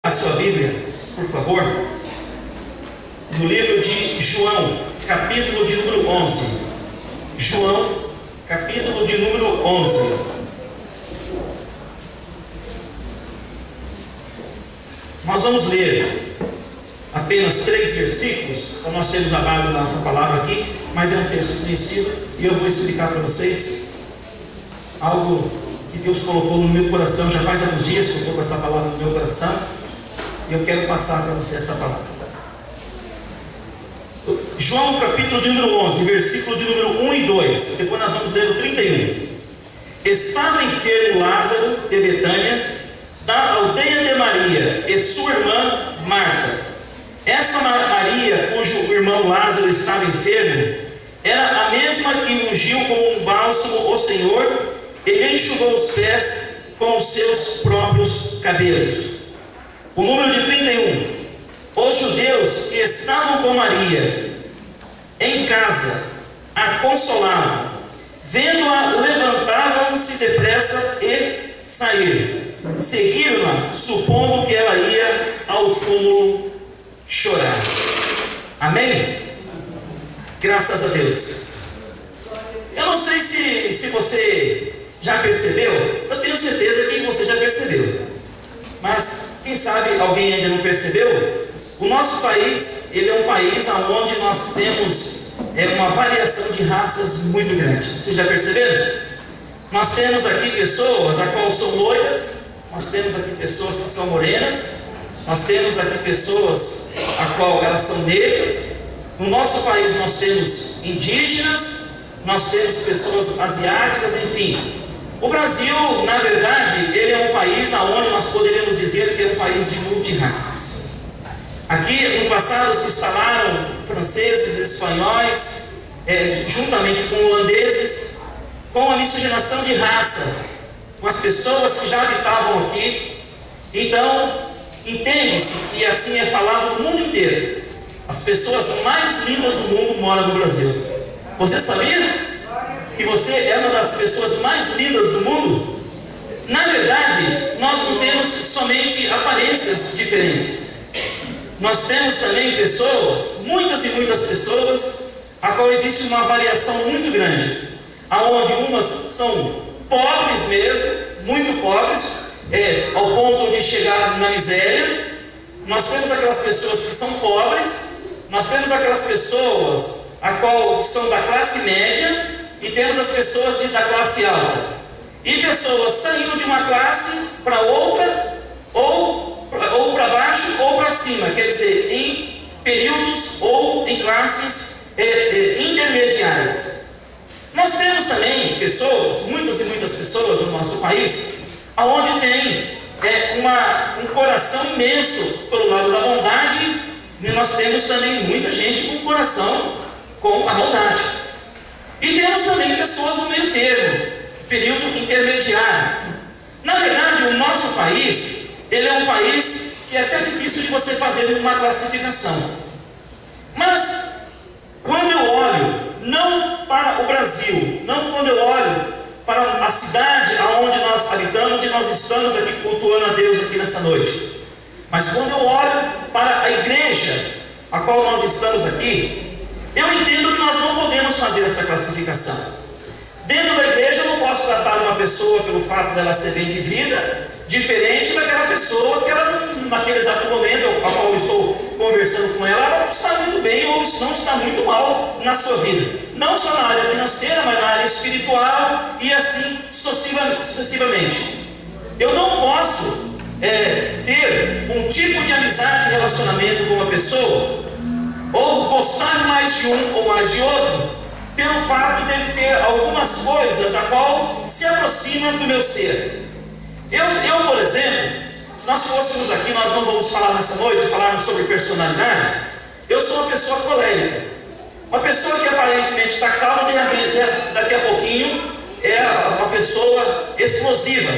a sua Bíblia, por favor, no livro de João, capítulo de número 11. João, capítulo de número 11. Nós vamos ler apenas 3 versículos, então nós temos a base da nossa palavra aqui, mas é um texto conhecido e eu vou explicar para vocês algo que Deus colocou no meu coração. Já faz alguns dias que eu estou com essa palavra no meu coração e eu quero passar para você essa palavra. João, capítulo de número 11, versículo de número 1 e 2. Depois nós vamos ler o 31. Estava enfermo Lázaro de Betânia, da aldeia de Maria e sua irmã Marta. Essa Maria, cujo irmão Lázaro estava enfermo, era a mesma que ungiu com um bálsamo o Senhor e lhe enxugou os pés com os seus próprios cabelos. O número de 31. Os judeus que estavam com Maria em casa a consolavam, vendo-a, levantavam-se depressa e saíram. Seguiram-na, supondo que ela ia ao túmulo chorar. Amém? Graças a Deus. Eu não sei se você já percebeu, eu tenho certeza que você já percebeu, mas quem sabe alguém ainda não percebeu. O nosso país, ele é um país onde nós temos uma variação de raças muito grande. Vocês já perceberam? Nós temos aqui pessoas a qual são loiras, nós temos aqui pessoas que são morenas, nós temos aqui pessoas a qual elas são negras. No nosso país nós temos indígenas, nós temos pessoas asiáticas, enfim. O Brasil, na verdade, ele é um país onde nós poderíamos dizer que é um país de multirraças. Aqui no passado se instalaram franceses, espanhóis, juntamente com holandeses, com a miscigenação de raça, com as pessoas que já habitavam aqui. Então, entende-se, e assim é falado no mundo inteiro, as pessoas mais lindas do mundo moram no Brasil. Você sabia que você é uma das pessoas mais lindas do mundo? Na verdade, nós não temos somente aparências diferentes. Nós temos também pessoas, muitas e muitas pessoas, a qual existe uma variação muito grande, aonde umas são pobres mesmo, muito pobres, ao ponto de chegar na miséria. Nós temos aquelas pessoas que são pobres, nós temos aquelas pessoas a qual são da classe média e temos as pessoas da classe alta. E pessoas saindo de uma classe para outra, ou para baixo ou para cima, quer dizer, em períodos ou em classes intermediárias. Nós temos também pessoas, muitas e muitas pessoas no nosso país, onde tem um coração imenso pelo lado da bondade, e nós temos também muita gente com coração com a maldade. E temos também pessoas no meio termo, período intermediário. Na verdade, o nosso país, ele é um país que é até difícil de você fazer uma classificação. Mas, quando eu olho, não para o Brasil, não quando eu olho para a cidade onde nós habitamos e nós estamos aqui cultuando a Deus aqui nessa noite, mas quando eu olho para a igreja a qual nós estamos aqui, eu entendo que nós não podemos fazer essa classificação. Dentro da igreja eu não posso tratar uma pessoa pelo fato dela ser bem de vida, diferente daquela pessoa que ela, naquele exato momento ao qual eu estou conversando com ela, ela não está muito bem ou não está muito mal na sua vida. Não só na área financeira, mas na área espiritual e assim sucessivamente. Eu não posso ter um tipo de amizade e relacionamento com uma pessoa, ou gostar mais de um ou mais de outro, pelo fato dele ter algumas coisas a qual se aproxima do meu ser. Eu, por exemplo, se nós fôssemos aqui, nós não vamos falar nessa noite, falarmos sobre personalidade. Eu sou uma pessoa colérica, uma pessoa que aparentemente está calma e daqui a pouquinho é uma pessoa explosiva.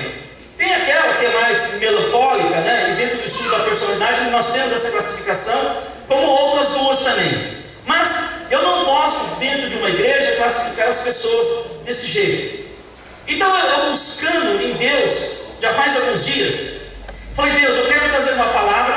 Tem aquela que é mais melancólica, né? E dentro do estudo da personalidade nós temos essa classificação, como outras duas também. Mas eu não posso, dentro de uma igreja, classificar as pessoas desse jeito. Então eu buscando em Deus, já faz alguns dias, falei: Deus, eu quero trazer uma palavra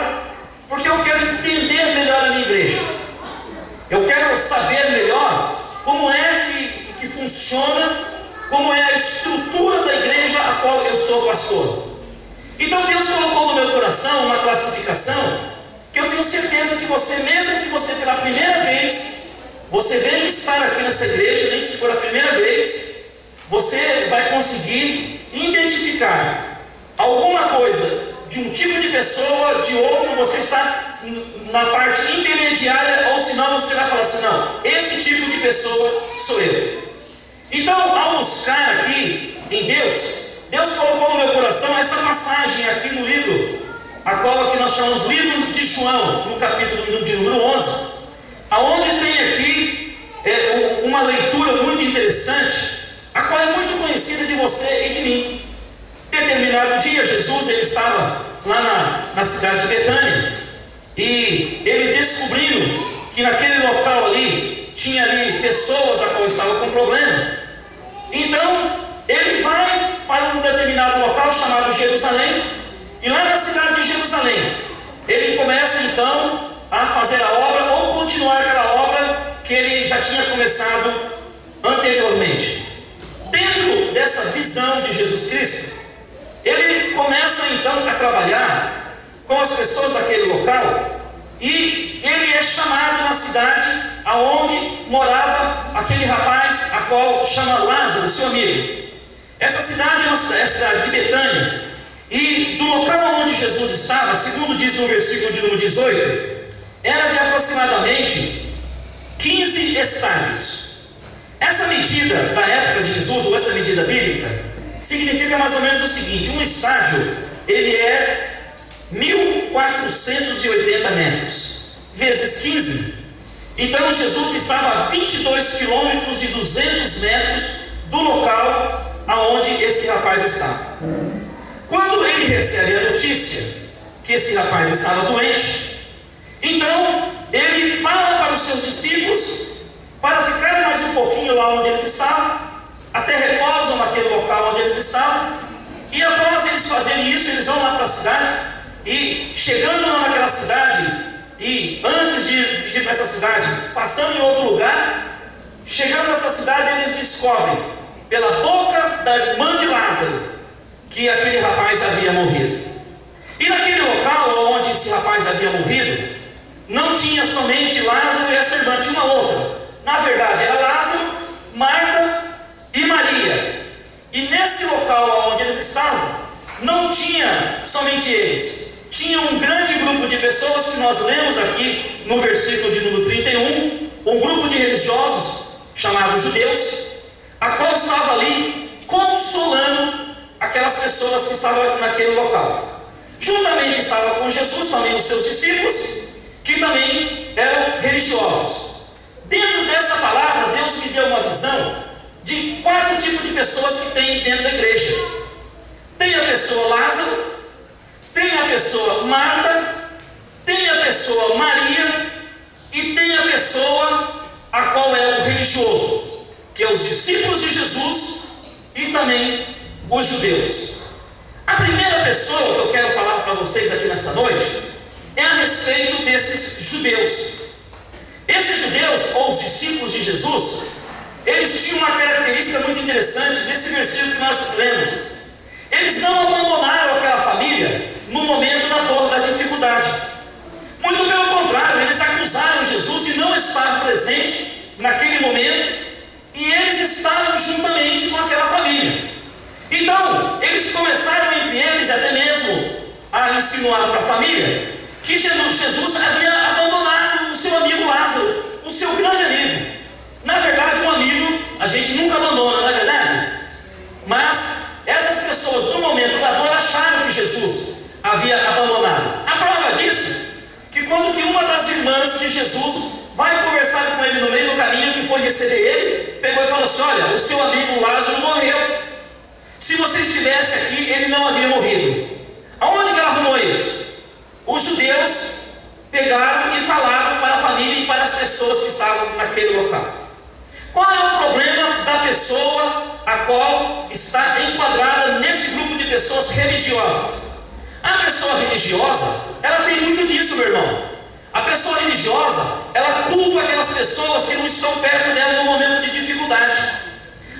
noção, uma classificação, que eu tenho certeza que você, mesmo que você pela primeira vez, você venha estar aqui nessa igreja, nem que se for a primeira vez, você vai conseguir identificar alguma coisa de um tipo de pessoa, de outro, você está na parte intermediária, ou senão você vai falar assim, não, esse tipo de pessoa sou eu. Então, ao buscar aqui em Deus, Deus colocou no meu coração essa passagem aqui no livro, a qual aqui nós chamamos livro de João, no capítulo de número 11, aonde tem aqui uma leitura muito interessante, a qual é muito conhecida de você e de mim. Determinado dia, Jesus ele estava lá na cidade de Betânia, e ele descobrindo que naquele local ali, tinha ali pessoas a qual estavam com problema, então ele vai para um determinado local chamado Jerusalém, e lá na cidade de Jerusalém, ele começa então a fazer a obra, ou continuar aquela obra que ele já tinha começado anteriormente. Dentro dessa visão de Jesus Cristo, ele começa então a trabalhar com as pessoas daquele local, e ele é chamado na cidade aonde morava aquele rapaz, a qual chama Lázaro, seu amigo. Essa cidade é a cidade de Betânia, e do local onde Jesus estava, segundo diz no versículo de número 18, era de aproximadamente 15 estádios. Essa medida da época de Jesus, ou essa medida bíblica, significa mais ou menos o seguinte: um estádio, ele é 1.480 metros, vezes 15. Então Jesus estava a 22 quilômetros e 200 metros do local aonde esse rapaz estava. Quando ele recebe a notícia que esse rapaz estava doente, então ele fala para os seus discípulos para ficar mais um pouquinho lá onde eles estavam, até repousam naquele local onde eles estavam, e após eles fazerem isso, eles vão lá para a cidade, e chegando lá naquela cidade, e antes de ir para essa cidade, passando em outro lugar, chegando nessa cidade, eles descobrem, pela boca da irmã de Lázaro, que aquele rapaz havia morrido. E naquele local onde esse rapaz havia morrido, não tinha somente Lázaro e essa irmã, tinha uma outra. Na verdade, era Lázaro, Marta e Maria. E nesse local onde eles estavam, não tinha somente eles. Tinha um grande grupo de pessoas que nós lemos aqui no versículo de número 31, um grupo de religiosos chamados judeus, a qual estava ali consolando aquelas pessoas que estavam naquele local. Juntamente estava com Jesus também os seus discípulos, que também eram religiosos. Dentro dessa palavra, Deus me deu uma visão de 4 tipos de pessoas que tem dentro da igreja. Tem a pessoa Lázaro, tem a pessoa Marta, tem a pessoa Maria e tem a pessoa a qual é o religioso, que é os discípulos de Jesus e também os judeus. A primeira pessoa que eu quero falar para vocês aqui nessa noite é a respeito desses judeus. Esses judeus, ou os discípulos de Jesus, eles tinham uma característica muito interessante desse versículo que nós lemos. Eles não abandonaram aquela família no momento da dor, da dificuldade. Muito pelo contrário, eles acusaram Jesus de não estar presente naquele momento, e eles estavam juntamente com aquela família. Então, eles começaram entre eles até mesmo a insinuar para a família que Jesus havia abandonado o seu amigo Lázaro, o seu grande amigo. Na verdade, um amigo a gente nunca abandona, não é verdade? Mas essas pessoas, no momento da dor, acharam que Jesus havia abandonado. A prova disso, que quando que uma das irmãs de Jesus vai conversar com ele no meio do caminho, que foi receber ele, pegou e falou assim: olha, o seu amigo Lázaro morreu. Se você estivesse aqui, ele não havia morrido. Aonde que ela arrumou isso? Os judeus pegaram e falaram para a família e para as pessoas que estavam naquele local. Qual é o problema da pessoa a qual está enquadrada nesse grupo de pessoas religiosas? A pessoa religiosa, ela tem muito disso, meu irmão. A pessoa religiosa, ela culpa aquelas pessoas que não estão perto dela no momento de dificuldade.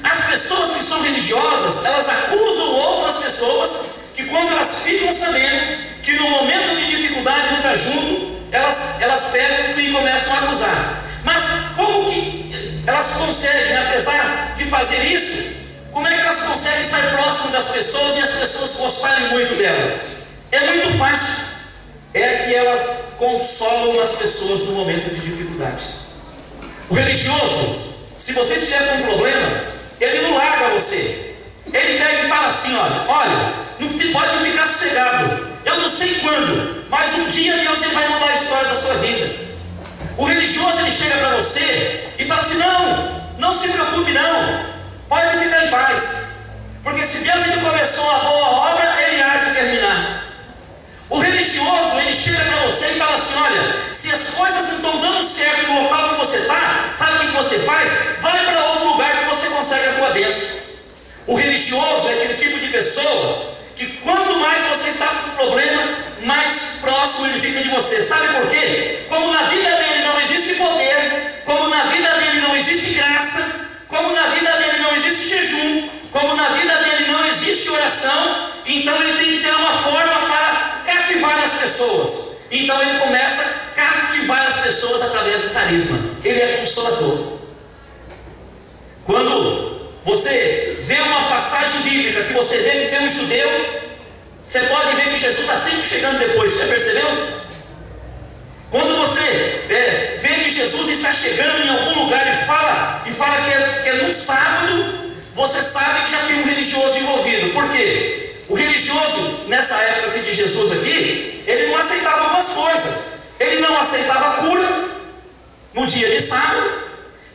As pessoas que são religiosas, elas acusam outras pessoas que, quando elas ficam sabendo que no momento caminhando junto, elas pegam e começam a acusar. Mas como que elas conseguem, apesar de fazer isso, como é que elas conseguem estar próximas das pessoas e as pessoas gostarem muito delas? É muito fácil. É que elas consolam as pessoas no momento de dificuldade. O religioso, se você estiver com um problema, ele não larga você. Ele pega e fala assim: olha, não pode ficar sossegado. Eu não sei quando, mas um dia Deus vai mudar a história da sua vida. O religioso, ele chega para você e fala assim: não se preocupe não, pode ficar em paz, porque se Deus ele começou a boa obra, ele há de terminar. O religioso, ele chega para você e fala assim: olha, se as coisas não estão dando certo no local que você está, sabe o que você faz? Vai para outro lugar que você consegue a tua bênção. O religioso é aquele tipo de pessoa que quanto mais você está com problema, mais próximo ele fica de você. Sabe por quê? Como na vida dele não existe poder, como na vida dele não existe graça, como na vida dele não existe jejum, como na vida dele não existe oração, então ele tem que ter uma forma para cativar as pessoas. Então ele começa a cativar as pessoas através do carisma. Ele é consolador. Quando você vê uma passagem bíblica que você vê que tem um judeu, você pode ver que Jesus está sempre chegando depois. Você percebeu? Quando você vê que Jesus está chegando em algum lugar e fala que é no sábado, você sabe que já tem um religioso envolvido. Por quê? O religioso, nessa época aqui de Jesus aqui, ele não aceitava algumas coisas. Ele não aceitava a cura no dia de sábado.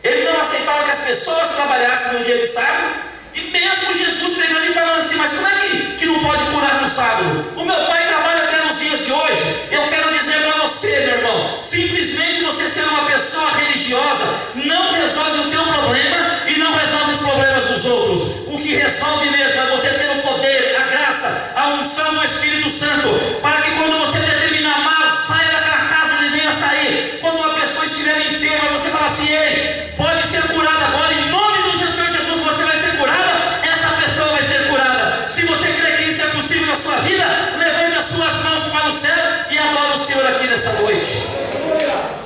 Ele não aceitava que as pessoas trabalhassem no dia de sábado. E mesmo Jesus pegando e falando assim: mas como é que não pode curar no sábado? O meu pai trabalha até nos dias de hoje. Eu quero dizer para você, meu irmão, simplesmente você ser uma pessoa religiosa não resolve o teu problema e não resolve os problemas dos outros. O que resolve mesmo é você ter o poder, a graça, a unção do Espírito Santo, para que quando você determinar mal, saia daquela casa e venha sair. Quando uma pessoa estiver enferma, você fala assim: ei, pode ser curada agora, em nome do Senhor Jesus você vai ser curada. Essa pessoa vai ser curada. Se você crê que isso é possível na sua vida, levante as suas mãos para o céu e adore o Senhor aqui nessa noite.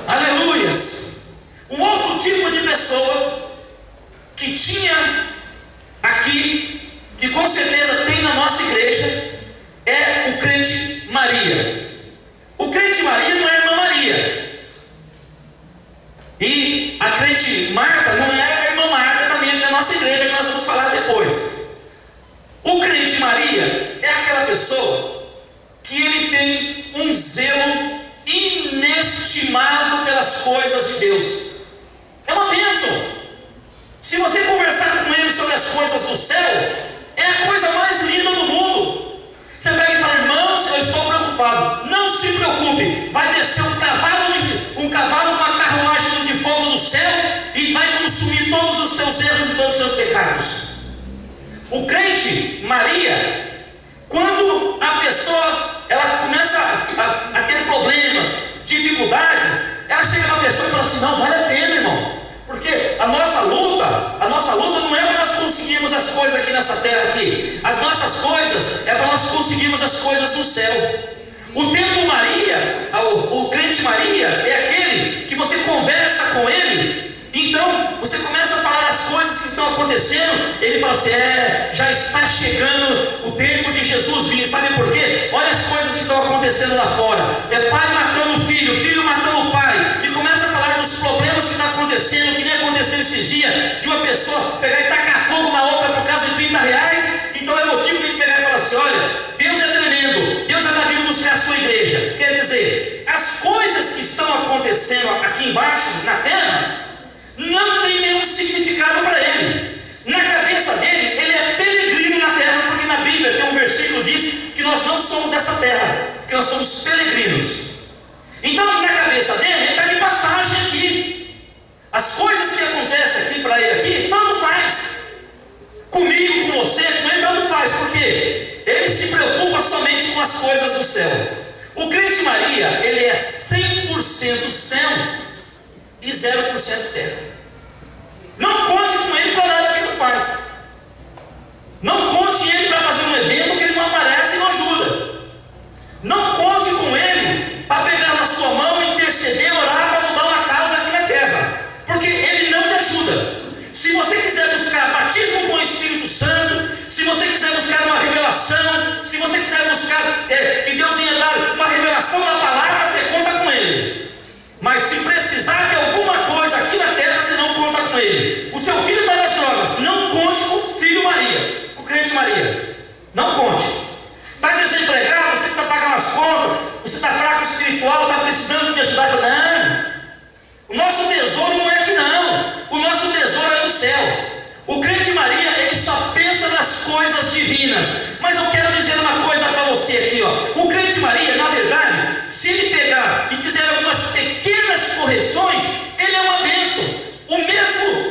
Aleluias. Um outro tipo de pessoa que tinha aqui, que com certeza tem na nossa igreja, é o crente Maria. O crente Maria não é a irmã Maria. E a crente Marta não é a irmã Marta também da nossa igreja, que nós vamos falar depois. O crente Maria é aquela pessoa que ele tem um zelo inestimável pelas coisas de Deus. É uma bênção. Se você conversar com ele sobre as coisas do céu, é a coisa mais linda do mundo. Você pega e fala: irmãos, eu estou preocupado. Não se preocupe, vai descer um cavalo, uma carruagem de fogo do céu e vai consumir todos os seus erros e todos os seus pecados. O crente Maria, quando a pessoa ela começa a ter problemas, dificuldades, ela chega na pessoa e fala assim: não, vale a pena, irmão, porque a nossa luta não é para nós conseguirmos as coisas aqui nessa terra aqui. As nossas coisas é para nós conseguirmos as coisas do céu. O tempo Maria, o crente Maria, é aquele que você conversa com ele, então você começa a falar as coisas que estão acontecendo, ele fala assim: já está chegando o tempo de Jesus vir. Sabe por quê? Olha as coisas que estão acontecendo lá fora. É pai matando o filho, filho matando o pai, e começa a falar dos problemas que estão acontecendo, que nem aconteceu esses dias, de uma pessoa pegar e tacar fogo na outra por causa de 30 reais. Então é motivo de ele pegar e falar assim: olha, Deus é tremendo, Deus já está vindo buscar a sua igreja. Quer dizer, as coisas que estão acontecendo aqui embaixo, na terra, não tem nenhum significado para ele. Na cabeça dele, ele é peregrino na terra, porque na Bíblia tem um versículo que diz que nós não somos dessa terra, que nós somos peregrinos. Então na cabeça dele, ele está de passagem aqui. As coisas que acontecem aqui para ele aqui, tanto faz. Comigo, com você, com ele, tanto faz, porque ele se preocupa somente com as coisas do céu. O crente Maria, ele é 100% céu e 0% terra. Não conte com ele para nada que ele não faz. Não conte ele para fazer um evento que ele não aparece e não ajuda. Não conte com ele para pegar pequeninas. Mas eu quero dizer uma coisa para você aqui, ó. O crente Maria, na verdade, se ele pegar e fizer algumas pequenas correções, ele é uma bênção.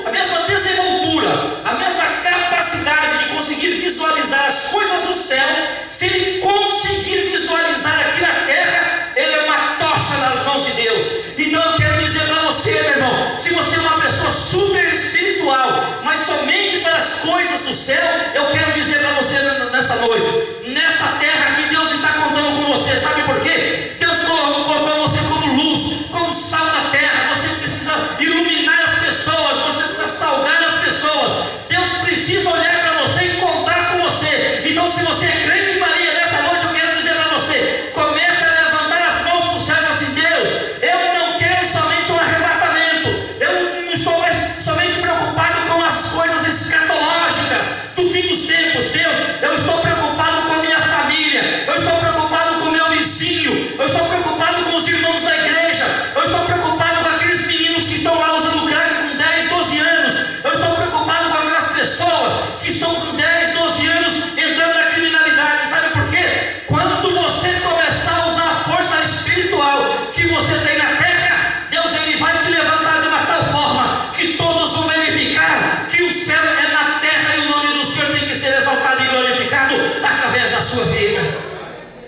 A mesma desenvoltura, a mesma capacidade de conseguir visualizar as coisas do céu, se ele conseguir visualizar aqui na terra, ele é uma tocha nas mãos de Deus. Então eu quero dizer para você, meu irmão, se você é uma pessoa super espiritual, mas somente para as coisas do céu, eu quero dizer para você nessa noite, nessa terra que Deus está contando com você. Sabe por quê? Deus colocou você como luz, como sal da terra. Você precisa iluminar as pessoas, você precisa salgar as pessoas. Deus precisa olhar para você e contar com você. Então, se você é crente Maria, nessa noite eu quero dizer para você, comece a levantar as mãos para o céu e falar assim: Deus, eu não quero somente um arrebatamento, eu não estou mais somente preocupado com as coisas escatológicas do fim dos tempos. Deus, eu estou preocupado com a minha família, eu estou preocupado com o meu vizinho, eu estou preocupado com os irmãos da igreja, eu estou preocupado com aqueles meninos que estão lá usando crack com 10, 12 anos, eu estou preocupado com aquelas pessoas que estão com 10, 12 anos entrando na criminalidade. Sabe por quê? Quando você começar a usar a força espiritual que você tem na terra, Deus ele vai te levantar de uma tal forma que todos vão verificar que o céu é na terra e o nome do Senhor tem que ser exaltado e glorificado através da sua vida.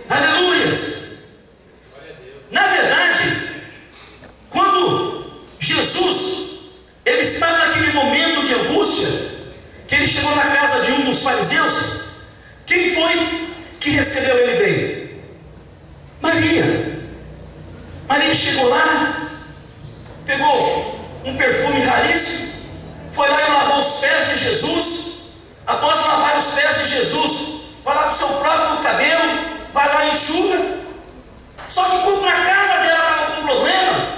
Aleluias! Na verdade, quando Jesus ele estava naquele momento de angústia, que ele chegou na casa de um dos fariseus, quem foi que recebeu ele bem? Maria. Maria chegou lá, pegou um perfume raríssimo, foi lá e lavou os pés de Jesus. Após lavar os pés de Jesus, vai lá com o seu próprio cabelo, vai lá e enxuga. Só que quando na casa dela estava com um problema,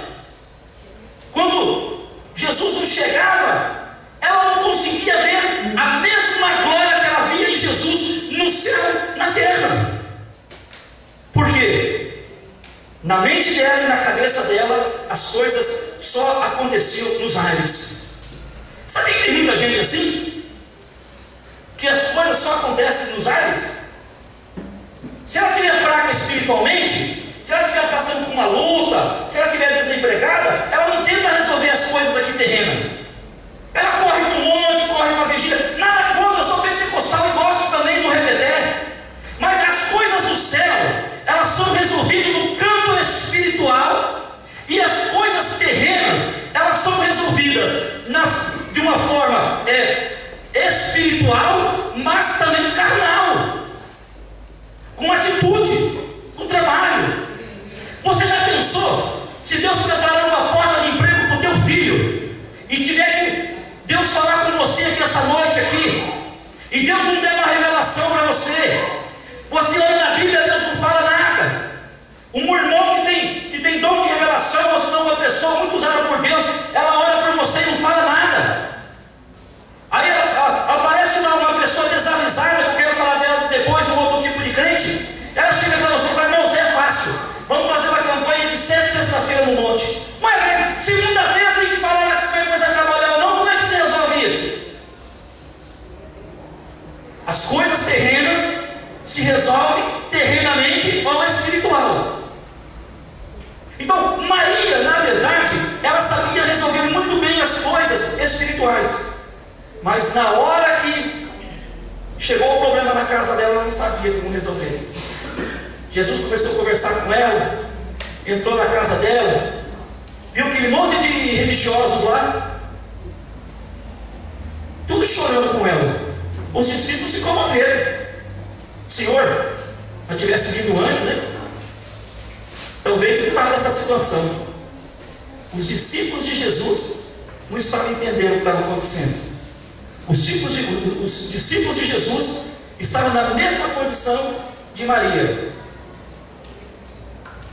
quando Jesus não chegava, ela não conseguia ver a mesma glória que ela via em Jesus no céu, na terra. Por quê? Na mente dela e na cabeça dela, as coisas só aconteciam nos ares. Sabe que tem muita gente assim? Que as coisas só acontecem nos ares? Se ela estiver fraca espiritualmente, se ela estiver passando por uma luta, se ela estiver desempregada, ela não tenta resolver as coisas aqui terrenas. Ela corre para um monte, corre para a vigília. Nada contra, eu sou pentecostal e gosto também do repeté. Mas as coisas do céu, elas são resolvidas no campo espiritual, e as coisas terrenas, elas são resolvidas de uma forma espiritual, mas também carnal, com atitude, com trabalho. Você já pensou, se Deus preparar uma porta de emprego para o teu filho, e tiver que Deus falar com você aqui essa noite aqui, e Deus não der uma revelação para você, você olha na Bíblia, Deus não fala nada. Um irmão que tem dom de revelação, ou senão uma pessoa muito usada por Deus, ela olha para você e não fala nada. Aí aparece uma pessoa desavisada, que eu quero falar dela depois, um outro tipo de crente. Ela chega para você e fala: não, Zé, é fácil, vamos fazer uma campanha de 7 sexta-feira no monte. Mas segunda-feira tem que falar lá que você vai começar a trabalhar ou não. Como é que você resolve isso? As coisas terrenas se resolvem terrenamente ou espiritual. Então Maria, na verdade, ela sabia resolver muito bem as coisas espirituais, mas na hora que chegou o problema na casa dela, ela não sabia como resolver. Jesus começou a conversar com ela, entrou na casa dela, viu aquele monte de religiosos lá, tudo chorando com ela. Os discípulos se comoveram. Senhor, eu tivesse vindo antes, né? Talvez ele estava nessa situação. Os discípulos de Jesus não estavam entendendo o que estava acontecendo. Os discípulos de Jesus estavam na mesma condição de Maria.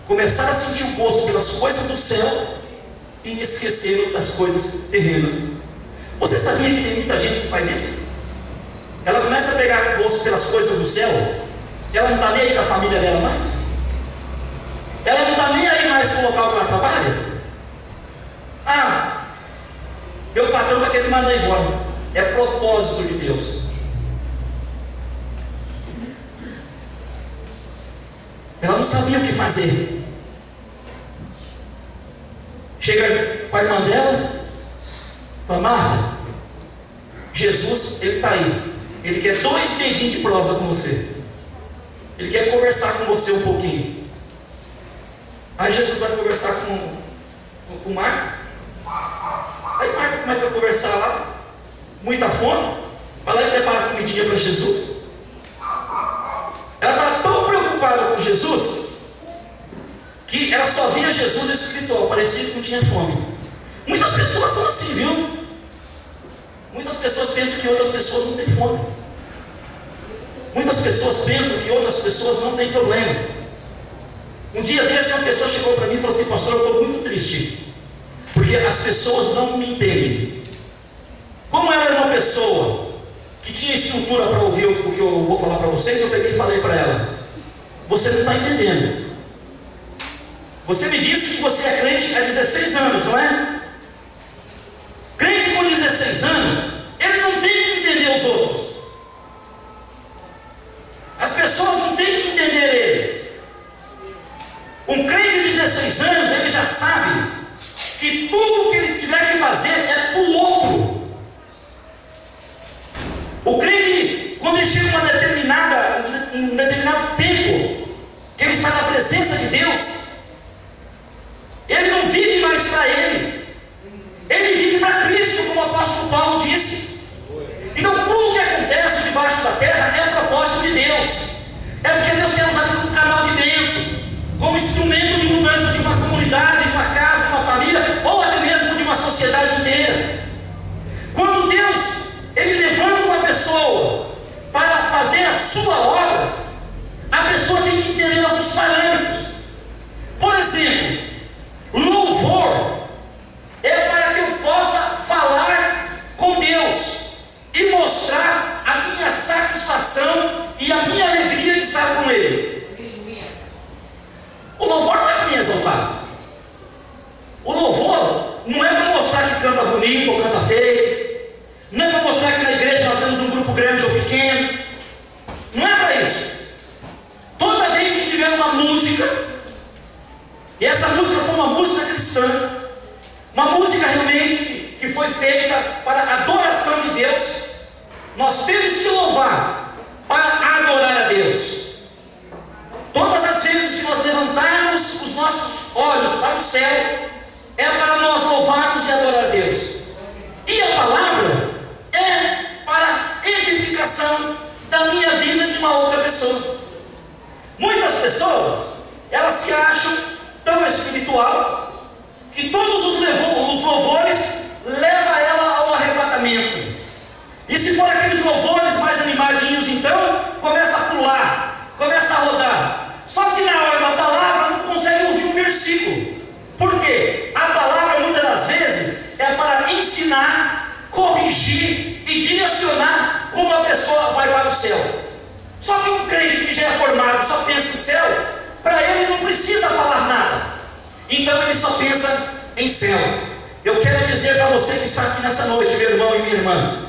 Começaram a sentir o gosto pelas coisas do céu e esqueceram das coisas terrenas. Você sabia que tem muita gente que faz isso? Ela começa a pegar gosto pelas coisas do céu, ela não está nem aí com a família dela mais, ela não está nem aí mais com o local que ela trabalha. Ah, meu patrão está querendo mandar embora. É propósito de Deus. não sabia o que fazer. Chega para a irmã dela, fala: Marta, Jesus, ele está aí. Ele quer 2 dedinhos de prosa com você. Ele quer conversar com você um pouquinho. Aí Jesus vai conversar com Marta. Aí Marta começa a conversar lá, muita fome, vai lá e prepara a comidinha para Jesus. Ela estava tão preocupada com Jesus que ela só via Jesus espiritual, parecia que não tinha fome. Muitas pessoas são assim, viu? Muitas pessoas pensam que outras pessoas não têm fome. Muitas pessoas pensam que outras pessoas não têm problema. Um dia desse, uma pessoa chegou para mim e falou assim: pastor, eu estou muito triste, porque as pessoas não me entendem. Como ela era uma pessoa que tinha estrutura para ouvir o que eu vou falar para vocês, eu peguei e falei para ela: você não está entendendo. Você me disse que você é crente há 16 anos, não é? Crente com 16 anos, ele não tem que entender os outros. As pessoas não têm que entender ele. Um crente de 16 anos, ele já sabe que tudo que ele tiver que fazer é para o outro. O crente, quando ele chega em um determinado tempo, que ele está na presença de Deus, ele não vive mais para ele, ele vive para Cristo, como o apóstolo Paulo disse. Então tudo que acontece debaixo da terra é propósito de Deus. É porque Deus quer usar como canal de bênção, como instrumento de mudança de uma comunidade, de uma casa, de uma família, ou até mesmo de uma sociedade inteira. Quando Deus, ele levanta uma pessoa para fazer a sua obra, a pessoa tem que entender alguns parâmetros. Por exemplo, louvor é para que eu possa falar com Deus e mostrar a minha satisfação e a minha alegria de estar com Ele. O louvor não é para me exaltar. O louvor não é para mostrar que canta bonito ou canta feio. Não é para mostrar que na igreja nós temos um grupo grande ou pequeno. Não é para isso. Toda vez que tiver uma música, e essa música foi uma música cristã, uma música realmente que foi feita para a adoração de Deus, nós temos que louvar para adorar a Deus. Todas as vezes que nós levantarmos os nossos olhos para o céu, é para nós louvarmos e adorar a Deus. E a palavra é para edificação da minha vida e de uma outra pessoa. Muitas pessoas, elas se acham tão espiritual que todos os louvores levam ela ao arrebatamento. E se for aqueles louvores mais animadinhos, então começa a pular, começa a rodar. Só que na hora da palavra não consegue ouvir um versículo. Por quê? A palavra muitas das vezes é para ensinar, corrigir e direcionar como a pessoa vai para o céu. Só que um crente que já é formado, só pensa em céu, para ele não precisa falar nada. Então ele só pensa em céu. Eu quero dizer para você que está aqui nessa noite, meu irmão e minha irmã,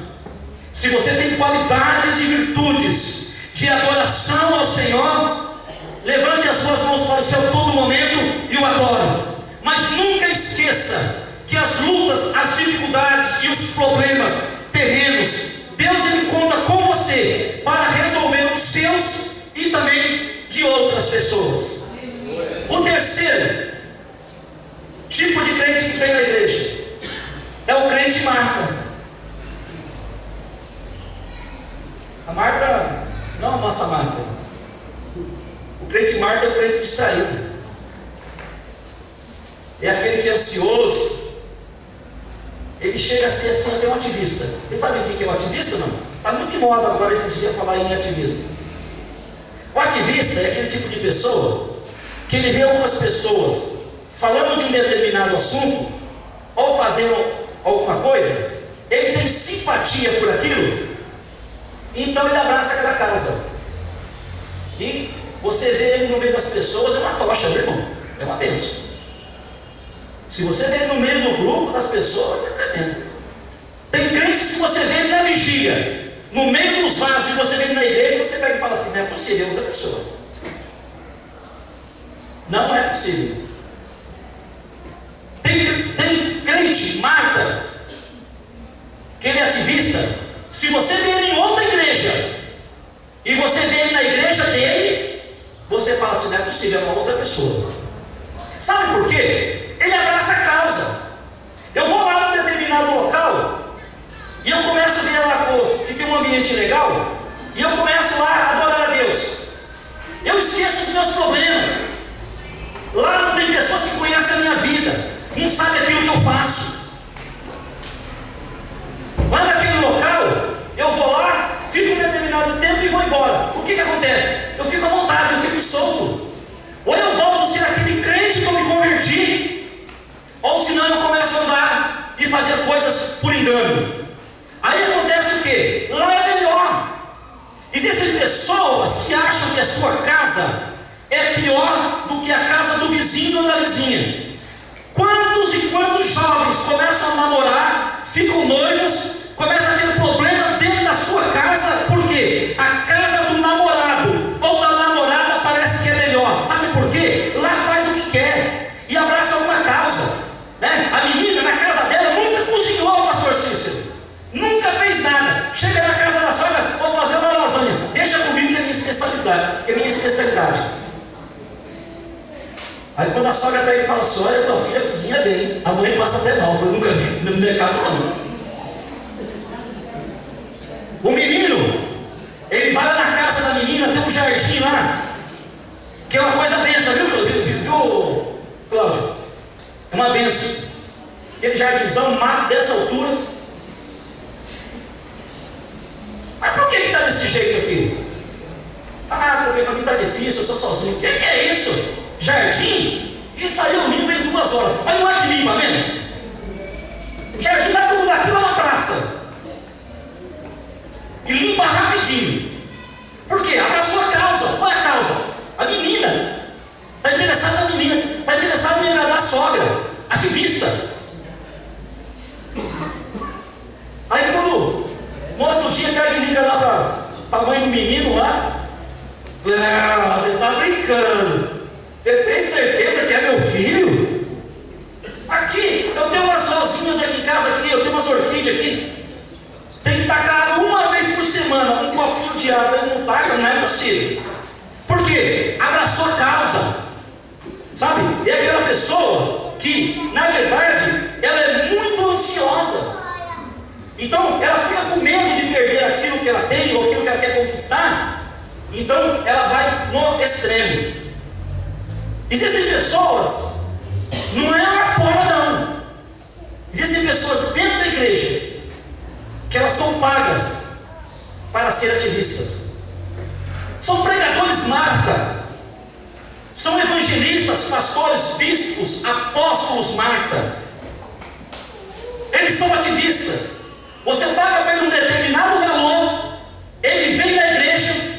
se você tem qualidades e virtudes de adoração ao Senhor, levante as suas mãos para o céu todo momento e o adore. Mas nunca esqueça que as lutas, as dificuldades e os problemas terrenos, Deus ele conta com você para resolver os seus e também de outras pessoas. O terceiro tipo de crente que vem na igreja é o crente Marta. A Marta não a nossa Marta. O crente Marta é o crente distraído. É aquele que é ansioso. Ele chega a ser assim até um ativista. Vocês sabem o que é um ativista, não? Está muito em moda agora esses dias falar em ativismo. O ativista é aquele tipo de pessoa que ele vê algumas pessoas falando de um determinado assunto ou fazendo alguma coisa, ele tem simpatia por aquilo, então ele abraça aquela causa. E você vê ele no meio das pessoas, é uma tocha, meu irmão, é uma bênção. Se você vê ele no meio do grupo das pessoas, é tremendo. Tem crentes que se você vê ele na vigília, no meio dos vasos, e você vê ele na igreja, você pega e fala assim: não é possível, é outra pessoa. Não é possível. Tem crente, Marta, que ele é ativista. Se você vê ele em outra igreja e você vê ele na igreja dele, você fala assim: não é possível, é uma outra pessoa. Sabe por quê? Ele abraça a causa. Eu vou lá num determinado local e eu começo a ver lá que tem um ambiente legal, e eu começo lá a adorar a Deus. Eu esqueço os meus problemas. Lá não tem pessoas que conhecem a minha vida, não sabem aquilo que eu faço. Lá naquele local, eu vou lá, fico um determinado tempo e vou embora. O que acontece? Eu fico à vontade, eu fico solto. Ou eu volto a ser aquele crente que eu me converti, ou senão eu começo a andar e fazer coisas por engano. Aí acontece o quê? Lá é melhor. Existem pessoas que acham que a sua casa é pior do que a casa do vizinho ou da vizinha. Quantos e quantos jovens começam a namorar, ficam noivos, começam a ter problema dentro da sua casa, porque a casa do namorado ou da namorada parece que é melhor. Sabe por quê? Lá faz o que quer e abraça uma causa, né? A menina na casa dela nunca cozinhou, pastor Cícero, nunca fez nada. Chega na casa da sogra: vou fazer uma lasanha, deixa comigo que é minha especialidade, Aí quando a sogra pega e fala assim: olha, tua filha cozinha bem, a mãe passa até mal. Eu falei: nunca vi na minha casa não. O menino, ele vai lá na casa da menina, tem um jardim lá, que é uma coisa benção, viu, Cláudio? É uma benção. Aquele jardinzão, um mato dessa altura. Mas por que está desse jeito aqui? Ah, porque para mim está difícil, eu sou sozinho. O que é isso? Jardim? Isso aí eu limpo em 2 horas. Mas não é que limpa mesmo? O jardim vai tudo daqui lá na praça. E limpa rapidinho. Por quê? Abraçou a causa. Qual é a causa? A menina. Está interessada na menina. Está interessada em agradar a sogra. Ativista. Aí quando no outro dia ele liga lá para a mãe do menino lá. Ah, você está brincando. Você tem certeza que é meu filho? Aqui, eu tenho umas rosinhas aqui em casa, aqui, eu tenho umas orquídeas aqui. Tem que tacar uma vez por semana um copinho de água. Ele não taca, não é possível. Por quê? Abraçou a causa. Sabe? É aquela pessoa que, na verdade, ela é muito ansiosa. Então, ela fica com medo de perder aquilo que ela tem ou aquilo que ela quer conquistar. Então, ela vai no extremo. Existem pessoas, não é lá fora não, existem pessoas dentro da igreja que elas são pagas para ser ativistas. São pregadores Marta, são evangelistas, pastores, bispos, apóstolos Marta. Eles são ativistas. Você paga por um determinado valor, ele vem na igreja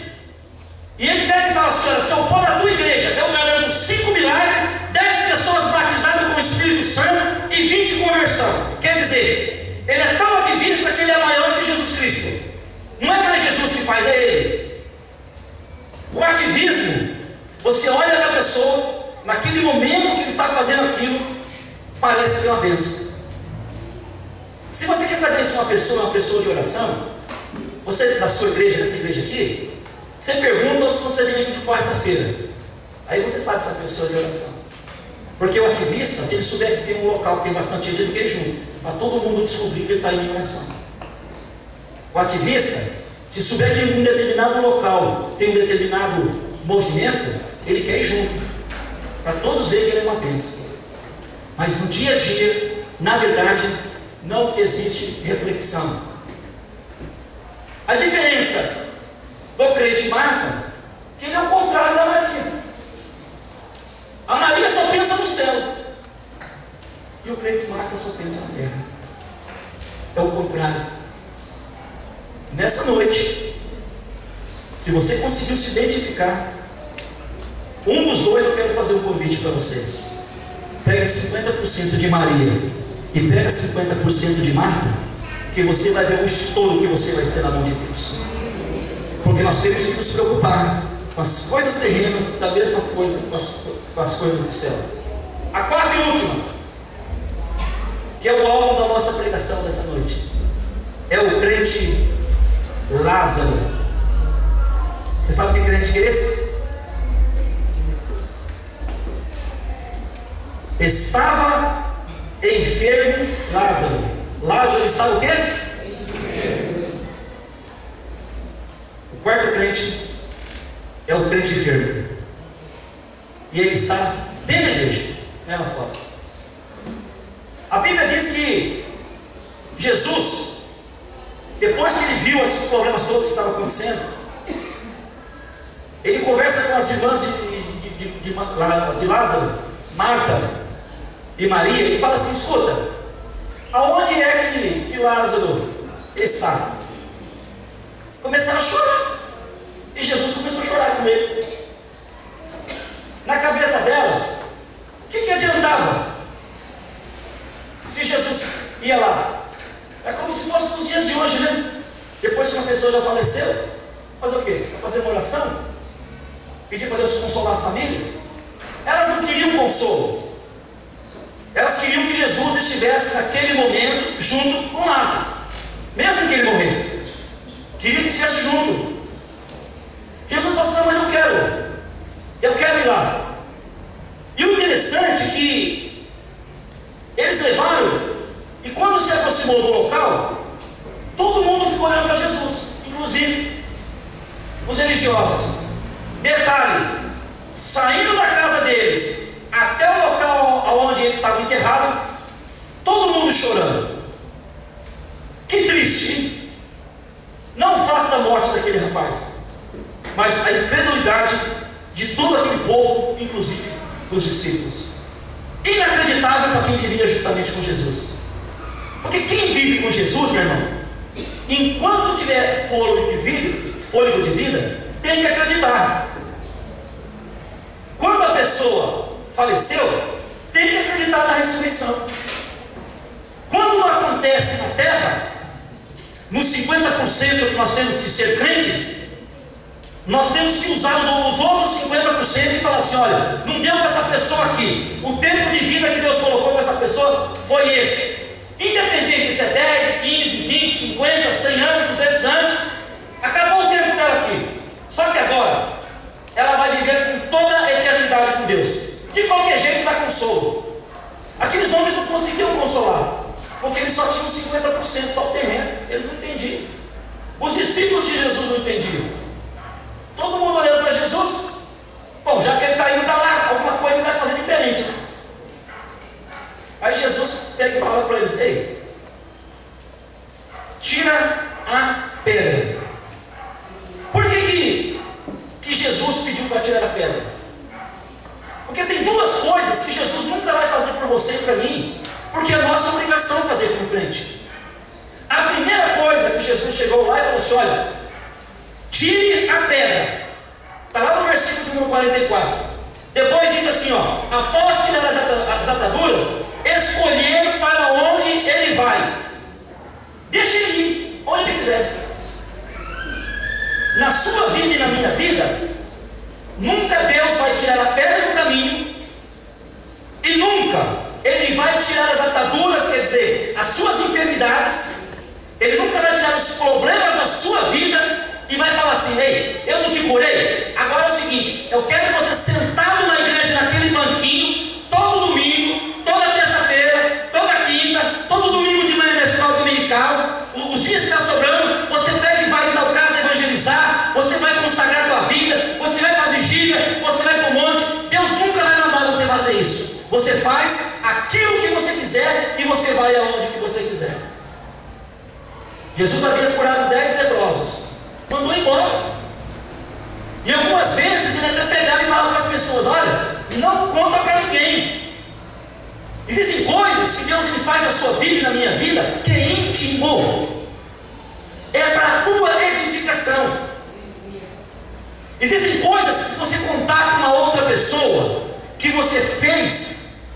e ele pega e fala assim: olha, se eu for na tua igreja, eu garanto 5 milagres, 10 pessoas batizadas com o Espírito Santo e 20 conversão. Quer dizer, ele é tão ativista que ele é maior que Jesus Cristo. Não é mais Jesus que faz, é ele. O ativismo, você olha para a pessoa, naquele momento que ele está fazendo aquilo, parece que é uma bênção. Se você quer saber se uma pessoa é uma pessoa de oração, você da sua igreja, dessa igreja aqui, você pergunta aos conselheiros de quarta-feira. Aí você sabe se a pessoa é de oração. Porque o ativista, se ele souber que tem um local que tem bastante gente, ele quer junto, para todo mundo descobrir que ele está em oração. O ativista, se souber que em um determinado local tem um determinado movimento, ele quer ir junto, para todos verem que ele é uma bênção. Mas no dia a dia, na verdade, não existe reflexão. A diferença do crente Marta, que ele é o contrário da Maria. A Maria só pensa no céu e o crente Marta só pensa na terra. É o contrário. Nessa noite, se você conseguiu se identificar, um dos dois, eu quero fazer um convite para você. Pega 50% de Maria e pega 50% de Marta, que você vai ver o estouro que você vai ser na mão de Deus. Porque nós temos que nos preocupar com as coisas terrenas da mesma coisa com as coisas do céu. A quarta e última, que é o alvo da nossa pregação dessa noite, é o crente Lázaro. Você sabe que crente que é esse? Estava enfermo Lázaro. Lázaro estava o quê? O quarto crente é o crente enfermo. E ele está dentro da igreja, não é lá fora. A Bíblia diz que Jesus, depois que ele viu esses problemas todos que estavam acontecendo, ele conversa com as irmãs de Lázaro, Marta e Maria, e fala assim: escuta, aonde é que Lázaro está? Começaram a chorar, e Jesus começou a chorar com eles. Na cabeça delas, o que adiantava se Jesus ia lá? É como se fosse nos dias de hoje, né? Depois que uma pessoa já faleceu, fazer o quê? Fazer uma oração? Pedir para Deus consolar a família? Elas não queriam consolo. Elas queriam que Jesus estivesse naquele momento junto com Lázaro, mesmo que ele morresse. Queria que estivesse junto. Jesus falou assim: não, mas eu quero ir lá. E o interessante é que eles levaram, e quando se aproximou do local, todo mundo ficou olhando para Jesus, inclusive os religiosos. Detalhe: saindo da casa deles até o local onde ele estava enterrado, todo mundo chorando. Que triste, hein? Não o fato da morte daquele rapaz, mas a incredulidade de todo aquele povo, inclusive dos discípulos. Inacreditável para quem vivia juntamente com Jesus. Porque quem vive com Jesus, meu irmão, enquanto tiver fôlego de vida, tem que acreditar. Quando a pessoa faleceu, tem que acreditar na ressurreição. Quando não acontece na terra, nos 50% que nós temos que ser crentes, nós temos que usar os outros 50% e falar assim: olha, não deu para essa pessoa aqui, o tempo de vida que Deus colocou para essa pessoa foi esse. Independente se é 10, 15, 20, 50, 100 anos, 200 anos, acabou o tempo dela aqui. Só que agora ela vai viver com toda a eternidade com Deus. De qualquer jeito dá consolo. Aqueles homens não conseguiam consolar, porque eles só tinham 50%, só o terreno. Eles não entendiam. Os discípulos de Jesus não entendiam. Todo mundo olhando para Jesus. Bom, já que ele está indo para lá, alguma coisa ele vai fazer diferente. Aí Jesus pega e fala para eles: ei, tira a pedra. Por que Jesus pediu para tirar a pedra? Porque tem duas coisas que Jesus nunca vai fazer por você e para mim, porque é nossa obrigação fazer como crente. A primeira coisa que Jesus chegou lá e falou assim: olha, tire a pedra. Está lá no versículo de número 44. Depois diz assim: ó, após tirar as ataduras, escolher para onde ele vai. Deixa ele ir onde ele quiser. Na sua vida e na minha vida, nunca Deus vai tirar a pedra do caminho, e nunca Ele vai tirar as ataduras, quer dizer, as suas enfermidades. Ele nunca vai tirar os problemas da sua vida e vai falar assim: ei, eu não te curei? Agora é o seguinte, eu quero você sentado na igreja, naquele banquinho, todo domingo, toda terça-feira, toda quinta, todo domingo de manhã na escola dominical, os dias que está sobrando, você pega e vai em tal casa evangelizar, você vai consagrar a tua vida, você vai para a vigília, você vai para o monte. Deus nunca vai mandar você fazer isso. Você faz aquilo que você quiser e você vai aonde que você quiser. Jesus havia curado 10 leprosos, mandou embora. E algumas vezes ele até pegava e falava para as pessoas: olha, não conta para ninguém. Existem coisas que Deus ele faz na sua vida e na minha vida que é íntimo, é para a tua edificação. Existem coisas que, se você contar com uma outra pessoa que você fez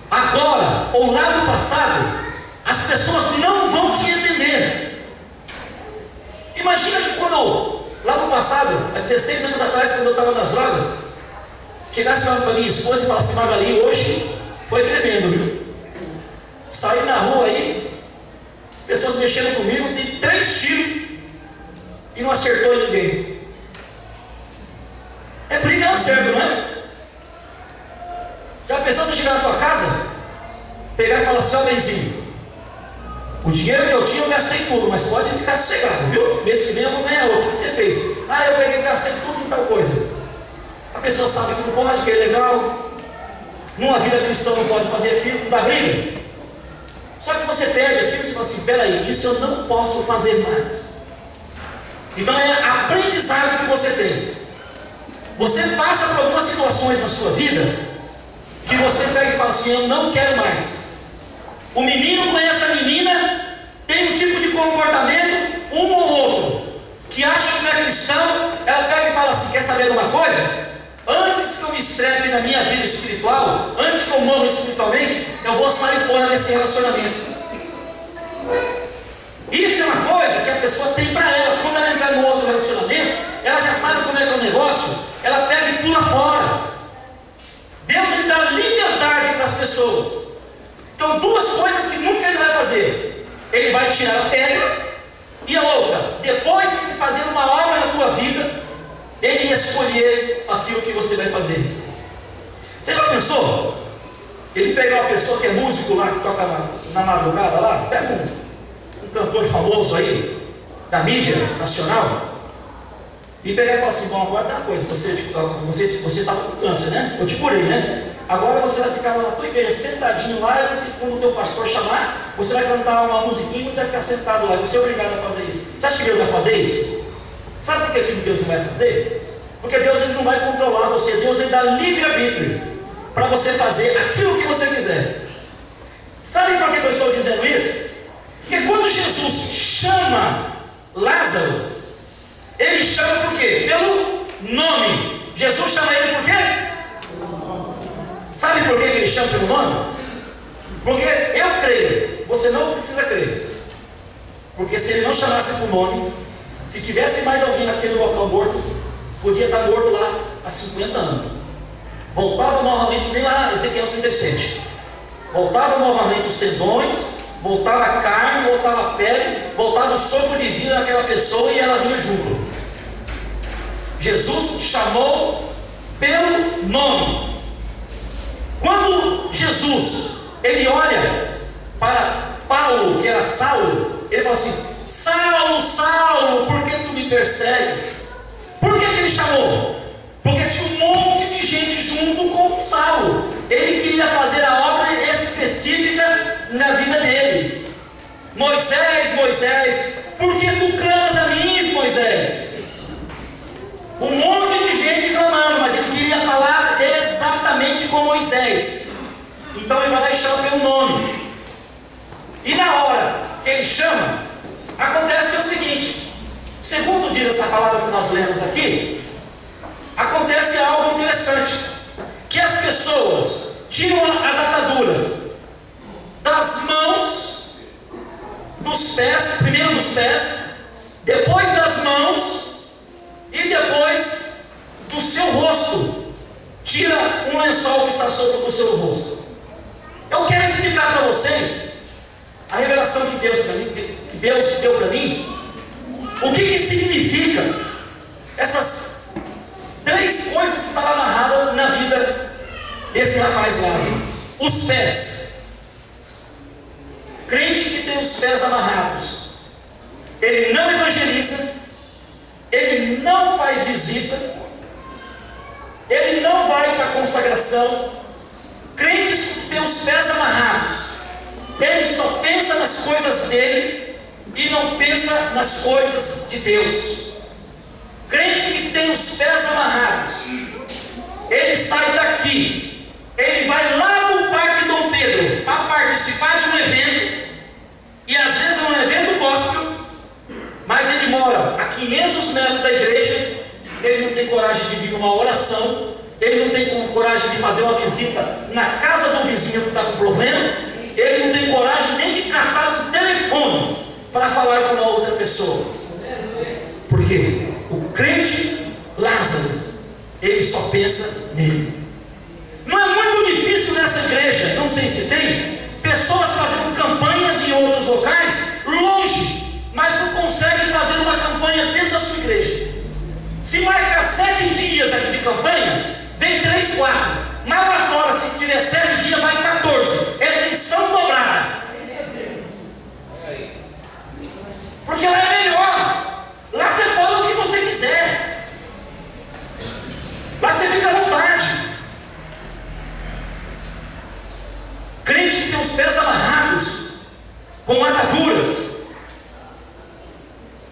agora ou lá no passado, as pessoas não vão te entender. Imagina que quando Lá no passado, há 16 anos atrás, quando eu estava nas drogas, chegasse lá para minha esposa e falasse: Magali, hoje foi tremendo, viu? Saí na rua aí, as pessoas mexendo comigo, dei 3 tiros e não acertou em ninguém. É briga, não acerta, não é? Já pensou você chegar na tua casa, pegar e falar assim: ó, benzinho, o dinheiro que eu tinha eu gastei tudo, mas pode ficar sossegado, viu? Mês que vem eu vou ganhar outro. O que você fez? Ah, eu peguei e gastei tudo em tal coisa. A pessoa sabe que não pode, que é legal. Numa vida cristã não pode fazer aquilo, não dá briga. Só que você perde aquilo e você fala assim: peraí, isso eu não posso fazer mais. Então é aprendizado que você tem. Você passa por algumas situações na sua vida que você pega e fala assim: eu não quero mais. O menino conhece a menina, tem um tipo de comportamento, um ou outro, que acha que não é cristão. Ela pega e fala assim: quer saber de uma coisa? Antes que eu me estrepe na minha vida espiritual, antes que eu morra espiritualmente, eu vou sair fora desse relacionamento. Isso é uma coisa que a pessoa tem para ela. Quando ela entrar no outro relacionamento, ela já sabe como é que é o negócio, ela pega e pula fora. Deus ele dá liberdade para as pessoas. Então, 2 coisas que nunca ele vai fazer: ele vai tirar a pedra, e a outra, depois de fazer uma obra na tua vida, ele escolher aquilo que você vai fazer. Você já pensou? Ele pegar uma pessoa que é músico lá, que toca na madrugada lá, pega um cantor famoso aí, da mídia nacional, e pegar e falar assim: bom, agora tem uma coisa, você está com câncer, né? Eu te curei, né? Agora você vai ficar lá na tua igreja, sentadinho lá, e você, quando o teu pastor chamar, você vai cantar uma musiquinha e você vai ficar sentado lá, e você é obrigado a fazer isso. Você acha que Deus vai fazer isso? Sabe por que Deus não vai fazer? Porque Deus ele não vai controlar você. Deus ele dá livre-arbítrio para você fazer aquilo que você quiser. Sabe por que eu estou dizendo isso? Porque quando Jesus chama Lázaro, ele chama por quê? Pelo nome. Jesus chama ele por quê? Sabe por que ele chama pelo nome? Porque eu creio, você não precisa crer. Porque se ele não chamasse por nome, se tivesse mais alguém naquele local morto, podia estar morto lá há 50 anos. Voltava novamente, nem lá, Ezequiel 37. Voltava novamente os tendões, voltava a carne, voltava a pele, voltava o sopro de vida daquela pessoa e ela vinha junto. Jesus chamou pelo nome. Quando Jesus ele olha para Paulo, que era Saulo, ele fala assim: Saulo, Saulo, por que tu me persegues? Por que ele chamou? Porque tinha um monte de gente junto com Saulo. Ele queria fazer a obra específica na vida dele. Moisés, Moisés, por que tu clamas a mim, Moisés? Um monte de gente clamando, mas ele queria falar exatamente com Moisés. Então ele vai lá e chama pelo nome. E na hora que ele chama, acontece o seguinte: segundo diz essa palavra que nós lemos aqui, acontece algo interessante, que as pessoas tiram as ataduras das mãos, dos pés, primeiro dos pés, depois das mãos e depois do seu rosto. Tira um lençol que está sobre o seu rosto. Eu quero explicar para vocês a revelação que Deus deu para mim. O que significa essas 3 coisas que estavam amarradas na vida desse rapaz Lázaro? Os pés. Crente que tem os pés amarrados, ele não evangeliza, ele não faz visita, ele não vai para a consagração. Crentes que têm os pés amarrados, ele só pensa nas coisas dele e não pensa nas coisas de Deus. Crente que tem os pés amarrados, ele sai daqui, ele vai lá no Parque Dom Pedro para participar de um evento, e às vezes é um evento gospel, mas ele mora a 500 metros da igreja. Ele não tem coragem de vir numa oração, ele não tem coragem de fazer uma visita na casa do vizinho que está com problema, ele não tem coragem nem de catar o telefone para falar com uma outra pessoa. Por quê? O confiança nele. Não é muito difícil nessa igreja, não sei se tem, pessoas fazendo campanhas em outros locais, longe, mas não conseguem fazer uma campanha dentro da sua igreja. Se marcar 7 dias aqui de campanha, vem 3, 4. Mas lá fora, se tiver 7 dias, vai 14. É missão dobrada. Porque lá é melhor. Lá você fala o que você quiser. Lá você fica à vontade. Crente que tem os pés amarrados, com ataduras,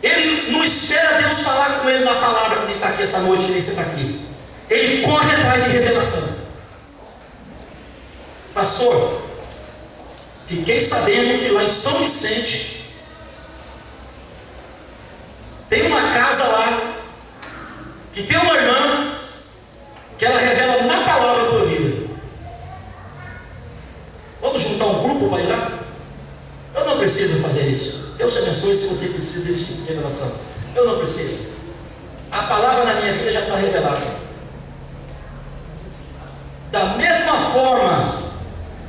ele não espera Deus falar com ele na palavra que ele está aqui essa noite, que nem você está aqui. Ele corre atrás de revelação. Pastor, fiquei sabendo que lá em São Vicente tem uma casa lá que tem uma irmã que ela revela na palavra a tua vida. Vamos juntar um grupo para ir lá? Eu não preciso fazer isso. Deus te abençoe se você precisa desse tipo de revelação. Eu não preciso. A palavra na minha vida já está revelada. Da mesma forma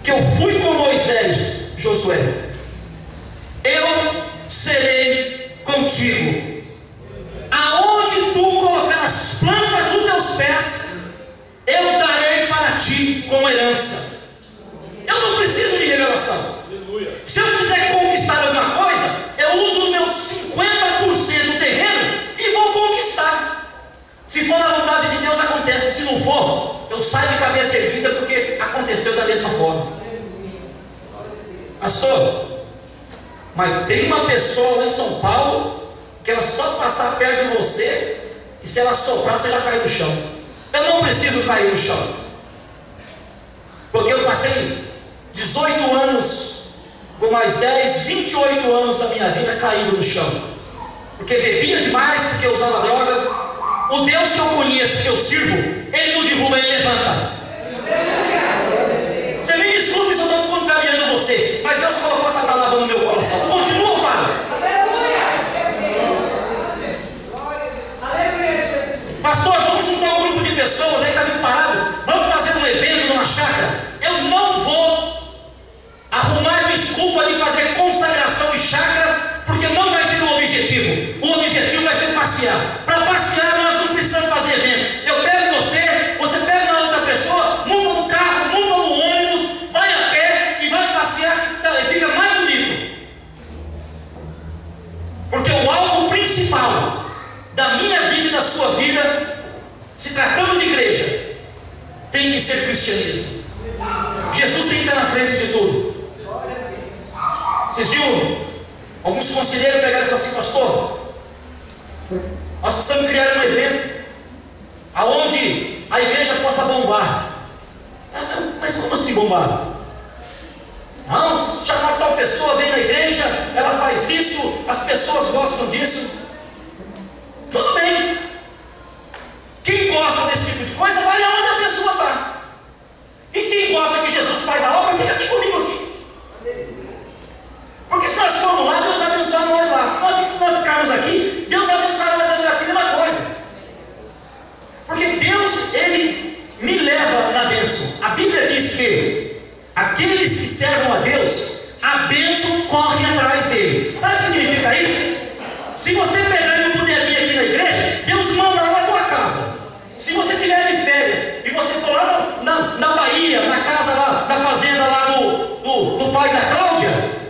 que eu fui com Moisés, Josué, eu serei contigo. Aonde tu colocar as plantas dos teus pés, eu darei para ti como herança. Eu não preciso de revelação. Se eu quiser conquistar alguma coisa, eu uso o meu 50% do terreno e vou conquistar. Se for na vontade de Deus, acontece. Se não for, eu saio de cabeça erguida, porque aconteceu da mesma forma. Pastor, mas tem uma pessoa lá em São Paulo que ela só passar perto de você, e se ela soltar, você já cai no chão. Eu não preciso cair no chão, porque eu passei 18 anos, com mais 10, 28 anos da minha vida caído no chão, porque bebia demais, porque usava droga. O Deus que eu conheço, que eu sirvo, Ele não derruba, Ele levanta. Você me desculpe se eu estou contrariando você, mas Deus colocou essa palavra no meu coração. Continua, Pai. Pastor, vamos juntar um grupo de pessoas, aí está meio parado, vamos fazer um evento numa chácara. Eu não vou arrumar desculpa de fazer consagração em chácara, porque não vai ser o objetivo. O objetivo vai ser passear. Para passear nós não precisamos fazer evento. Eu pego você, você pega uma outra pessoa, monta no carro, monta no ônibus, vai a pé e vai passear, e fica mais bonito. Porque o alvo principal da minha vida e da sua vida, se tratando de igreja, tem que ser cristianismo. Jesus tem que estar na frente de tudo. Vocês viram? Alguns conselheiros pegaram e falaram assim: pastor, nós precisamos criar um evento aonde a igreja possa bombar. Mas como assim bombar? Não, se chamar tal pessoa, vem na igreja, ela faz isso, as pessoas gostam disso. Tudo bem. Quem gosta desse tipo de coisa, vai aonde a pessoa está. E quem gosta que Jesus faz a obra, fica aqui comigo aqui. Porque se nós formos lá, Deus abençoa nós lá. Se nós ficarmos aqui, Deus abençoa nós aqui, a mesma coisa. Porque Deus, Ele me leva na bênção. A Bíblia diz que aqueles que servam a Deus, a bênção corre atrás dele. Sabe o que significa isso? Se você pegar e não puder vir aqui na igreja, Deus manda lá na tua casa. Se você estiver de férias e você for lá na Bahia, na casa lá, na fazenda lá do pai da Cláudia,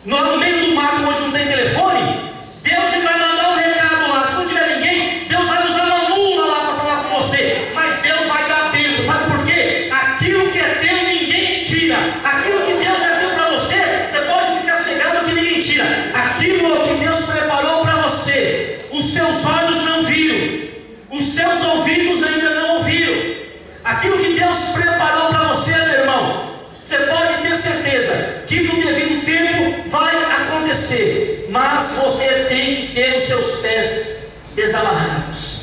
no meio do mato onde não tem telefone, Deus vai mandar um recado lá. Se não tiver ninguém, Deus vai usar uma mula lá para falar com você. Mas Deus vai dar bênção. Sabe por quê? Aquilo que é teu, ninguém tira. Aquilo que Deus já deu para você, você pode ficar cegado que ninguém tira. Aquilo que Deus preparou para você, os seus olhos não viram, os seus ouvidos ainda não ouviram. Aquilo que Deus preparou para você, meu irmão, você pode ter certeza que no devido tempo vai acontecer, mas você tem que ter os seus pés desamarrados.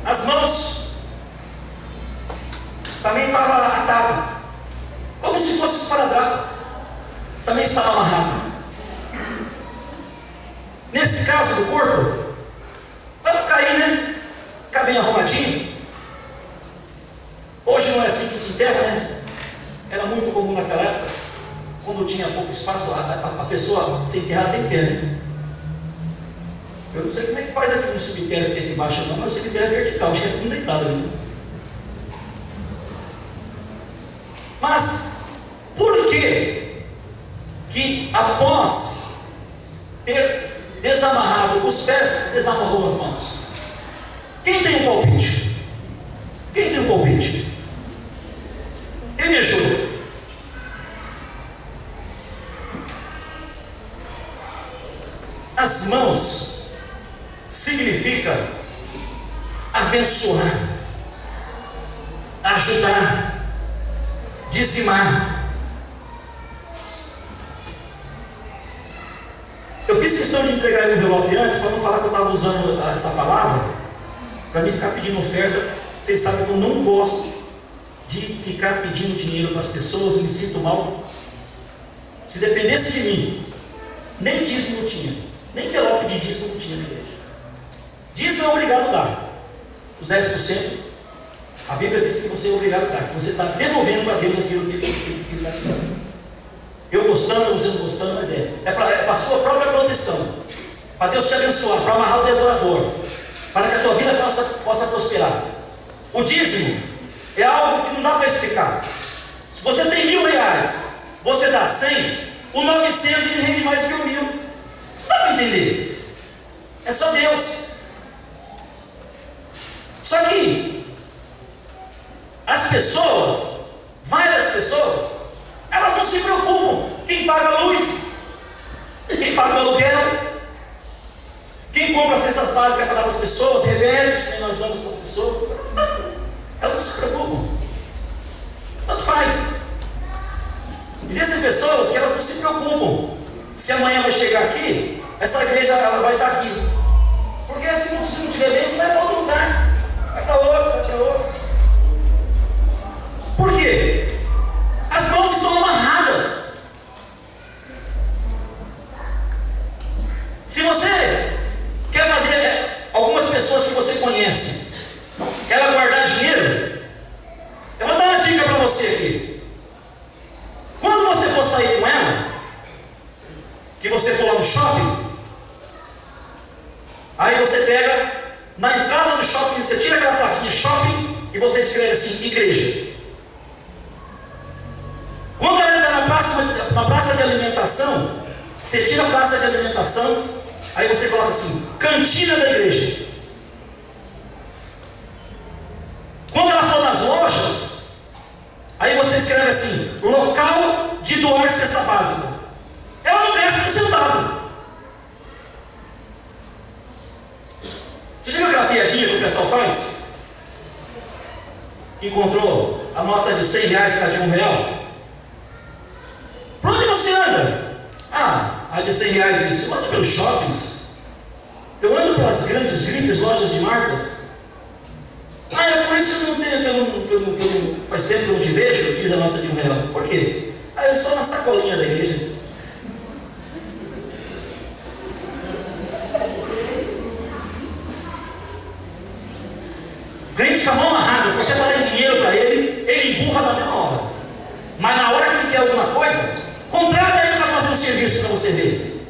As mãos também estavam atadas, como se fosse esparadrapo, também estava amarrado. Nesse caso do corpo, bem arrumadinho. Hoje não é assim que se enterra, né? Era muito comum naquela época, quando tinha pouco espaço, a pessoa se enterrava bem em pé, né? Eu não sei como é que faz aqui no cemitério que tem aqui embaixo, não, mas o cemitério é vertical, acho que é tudo deitado ali. Mas, por que após ter desamarrado os pés, desamarrou as mãos? Quem tem um palpite? Quem tem um palpite? Quem me ajuda? As mãos significa abençoar, ajudar, dizimar. Eu fiz questão de entregar o envelope antes, para não falar que eu estava usando essa palavra, para mim ficar pedindo oferta. Vocês sabem que eu não gosto de ficar pedindo dinheiro para as pessoas, eu me sinto mal. Se dependesse de mim, nem dízimo não tinha, nem envelope de dízimo não tinha na igreja. Dízimo é obrigado a dar. Os 10%, a Bíblia diz que você é obrigado a dar, que você está devolvendo para Deus aquilo que Ele está te dando. Eu gostando, você não gostando, mas é para a sua própria proteção, para Deus te abençoar, para amarrar o devorador, para que a tua vida possa prosperar. O dízimo é algo que não dá para explicar. Se você tem R$1.000, você dá 100, o 900 ele rende mais que o 1.000. Não dá para entender. É só Deus. Só que as pessoas, várias pessoas, elas não se preocupam. Quem paga a luz, quem paga o aluguel, quem compra cestas básicas para dar para as pessoas, remédios que nós damos para as pessoas, elas não se preocupam. Tanto faz. Existem pessoas que elas não se preocupam se amanhã vai chegar aqui, essa igreja ela vai estar aqui, porque se não tiver bem, não vai para outro lugar, vai para outro, vai para outro. Por quê? As mãos estão amarradas. Se você quer fazer, algumas pessoas que você conhece, ela guardar dinheiro, eu vou dar uma dica para você aqui. Quando você for sair com ela, que você for lá no shopping, aí você pega, na entrada do shopping, você tira aquela plaquinha shopping e você escreve assim, igreja. Quando ela entra na praça de alimentação, você tira a praça de alimentação, aí você coloca assim, cantina da igreja. Quando ela for nas lojas, aí você escreve assim, local de doar cesta básica. Ela não gasta um centavo. Você já viu aquela piadinha que o pessoal faz? Que encontrou a nota de R$100 cada de R$1. Por onde você anda? Ah, a de R$100 disse, eu ando pelos shoppings, eu ando pelas grandes grifes, lojas de marcas. Ah, é por isso que eu não tenho, faz tempo que eu não te vejo, diz a nota de R$1. Por quê? Ah, eu estou na sacolinha da igreja. Crente com a mão amarrada, se você der dinheiro para ele, ele emburra na mesma hora. Mas na hora que ele quer alguma coisa, contrata ele para fazer um serviço para você ver.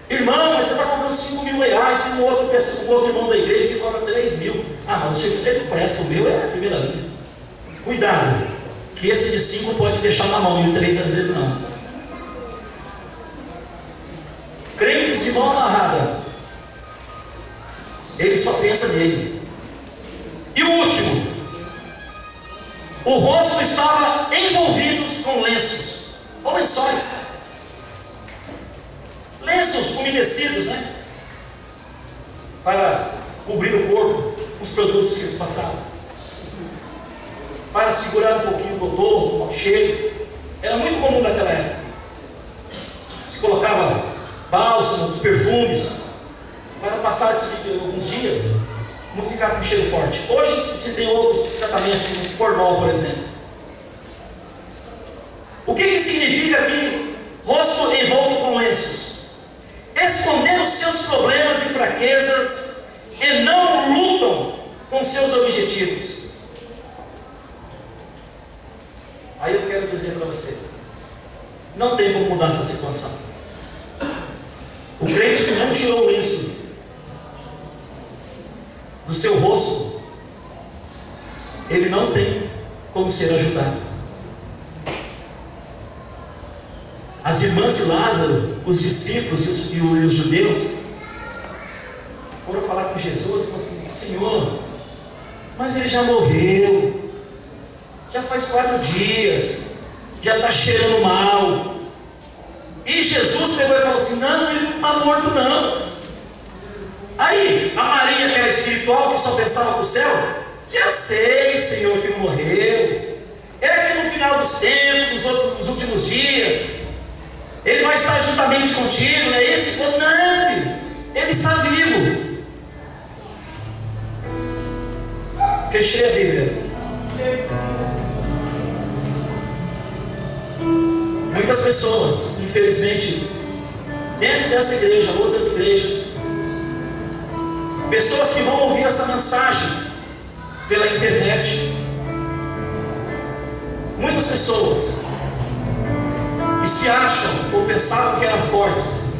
Irmão, mas você está cobrando R$5.000, tem um outro irmão da igreja que cobra 3.000. Ah, mas o serviço dele presta, o meu é a primeira linha. Cuidado, que esse de 5 pode deixar na mão, e o 3 às vezes não. Crentes de mão amarrada, ele só pensa nele. E o último, o rosto estava envolvidos com lenços, ou lençóis. Lenços umedecidos, né? Para cobrir o corpo, os produtos que eles passavam. Para segurar um pouquinho o odor, o cheiro. Era muito comum naquela época. Se colocava bálsamos, perfumes, para passar alguns dias, não ficar com cheiro forte. Hoje se tem outros tratamentos, como formol, por exemplo. O que significa aqui rosto envolto com lenços? Esconder os seus problemas e fraquezas e não com seus objetivos. Aí eu quero dizer para você, não tem como mudar essa situação. O crente que não tirou o lenço do seu rosto, ele não tem como ser ajudado. As irmãs de Lázaro, os discípulos e os judeus foram falar com Jesus e falaram assim: Senhor, mas ele já morreu, já faz 4 dias, já está cheirando mal. E Jesus pegou e falou assim: não, ele não está morto não. Aí a Maria, que era espiritual, que só pensava para o céu: eu sei, Senhor, que não morreu, é que no final dos tempos, nos últimos dias, ele vai estar juntamente contigo, não é isso? Ele falou: não, filho, ele está vivo. Fechei a Bíblia. Muitas pessoas, infelizmente, dentro dessa igreja, outras igrejas, pessoas que vão ouvir essa mensagem pela internet, muitas pessoas que se acham ou pensavam que eram fortes,